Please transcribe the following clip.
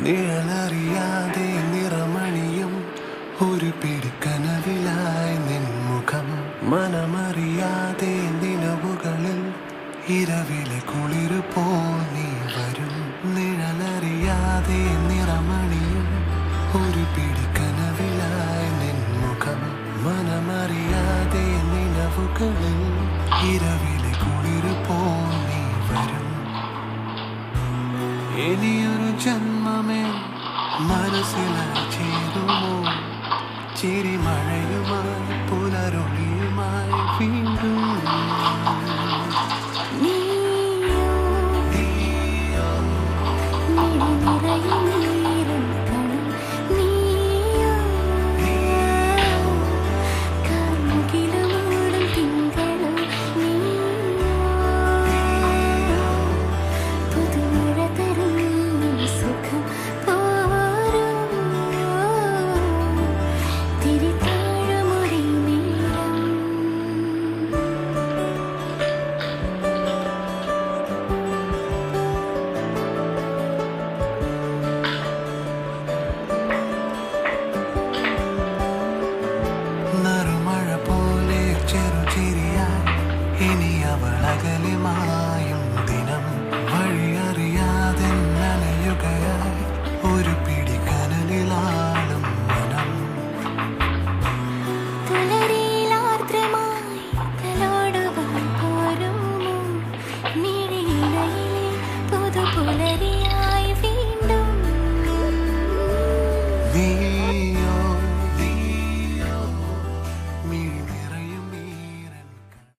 നിഴലറിയാതെ നിറമണിയും ഒരു പിടിക്കനവിലായി നിൻമുഖം. മനമറിയാതെ നിലവുകളിൽ ഇരവിലെ കുളിരു പോൽ നീ വരും. നിഴലറിയാതെ നിറമണിയും ഒരു പിടിക്കനവിലായി നിൻമുഖം. മനമറിയാതെ നിലവുകളിൽ ഇരവിലെ കുളിരു പോൽ നീ വരും. ഇനിയൊരു ജന്മമേ മനസ്സിലായി ചേരുമോ ചിരിമഴയുമായി